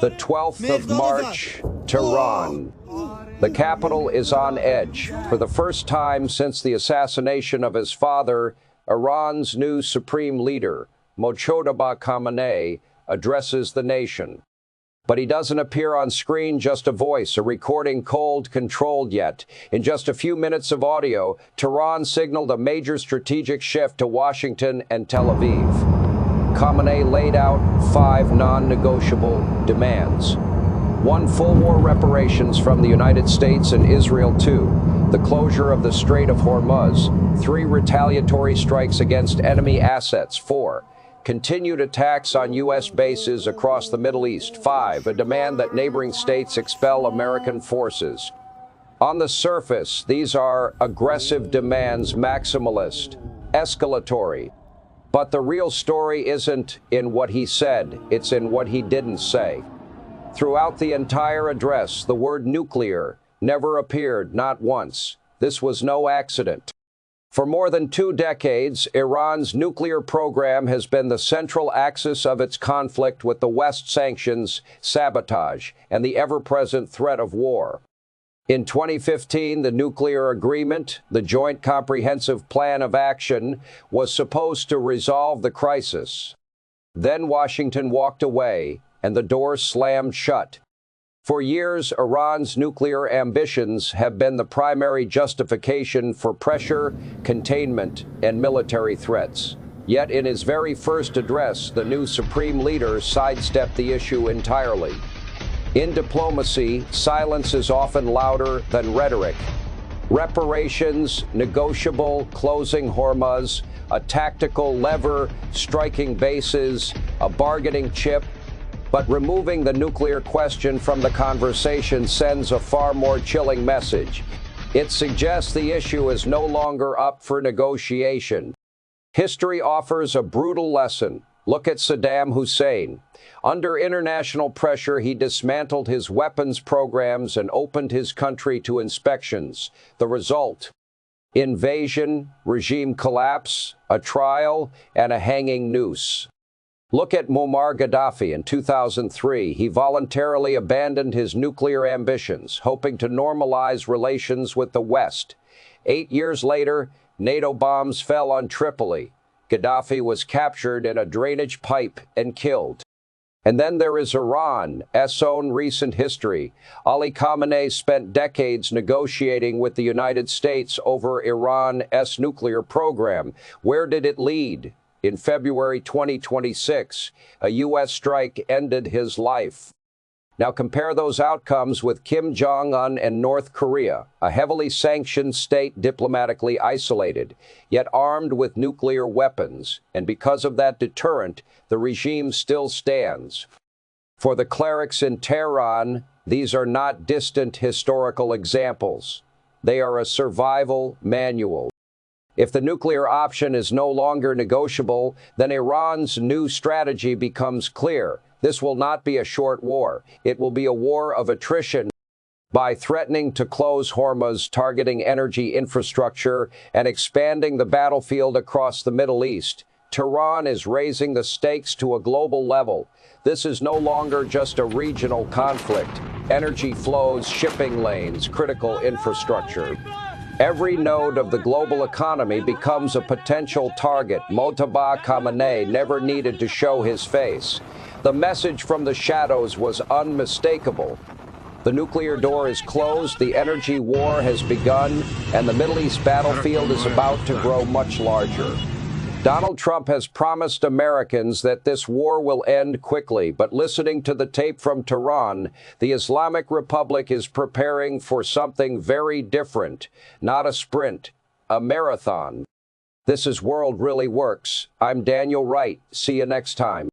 The 12th of March, Tehran. The capital is on edge. For the first time since the assassination of his father, Iran's new supreme leader, Mojtaba Khamenei, addresses the nation. But he doesn't appear on screen, just a voice, a recording cold, controlled yet. In just a few minutes of audio, Tehran signaled a major strategic shift to Washington and Tel Aviv. Khamenei laid out 5 non-negotiable demands. 1, full war reparations from the United States and Israel. 2, the closure of the Strait of Hormuz. 3, retaliatory strikes against enemy assets. 4, continued attacks on U.S. bases across the Middle East. 5, a demand that neighboring states expel American forces. On the surface, these are aggressive demands, maximalist, escalatory. But the real story isn't in what he said, it's in what he didn't say. Throughout the entire address, the word nuclear never appeared, not once. This was no accident. For more than 2 decades, Iran's nuclear program has been the central axis of its conflict with the West, sanctions, sabotage, and the ever-present threat of war. In 2015, the nuclear agreement, the Joint Comprehensive Plan of Action, was supposed to resolve the crisis. Then Washington walked away, and the door slammed shut. For years, Iran's nuclear ambitions have been the primary justification for pressure, containment, and military threats. Yet in his very first address, the new supreme leader sidestepped the issue entirely. In diplomacy, silence is often louder than rhetoric. Reparations, negotiable, closing Hormuz, a tactical lever, striking bases, a bargaining chip. But removing the nuclear question from the conversation sends a far more chilling message. It suggests the issue is no longer up for negotiation. History offers a brutal lesson. Look at Saddam Hussein. Under international pressure, he dismantled his weapons programs and opened his country to inspections. The result? Invasion, regime collapse, a trial, and a hanging noose. Look at Muammar Gaddafi in 2003. He voluntarily abandoned his nuclear ambitions, hoping to normalize relations with the West. 8 years later, NATO bombs fell on Tripoli. Gaddafi was captured in a drainage pipe and killed. And then there is Iran's own recent history. Ali Khamenei spent decades negotiating with the United States over Iran's nuclear program. Where did it lead? In February 2026, a U.S. strike ended his life. Now compare those outcomes with Jong Un and North Korea, a heavily sanctioned state diplomatically isolated, yet armed with nuclear weapons. And because of that deterrent, the regime still stands. For the clerics in Tehran, these are not distant historical examples. They are a survival manual. If the nuclear option is no longer negotiable, then Iran's new strategy becomes clear. This will not be a short war. It will be a war of attrition. By threatening to close Hormuz, targeting energy infrastructure, and expanding the battlefield across the Middle East, Tehran is raising the stakes to a global level. This is no longer just a regional conflict. Energy flows, shipping lanes, critical infrastructure. Every node of the global economy becomes a potential target. Mojtaba Khamenei never needed to show his face. The message from the shadows was unmistakable. The nuclear door is closed, the energy war has begun, and the Middle East battlefield is about to grow much larger. Donald Trump has promised Americans that this war will end quickly, but listening to the tape from Tehran, the Islamic Republic is preparing for something very different. Not a sprint, a marathon. This is World Really Works. I'm Daniel Wright. See you next time.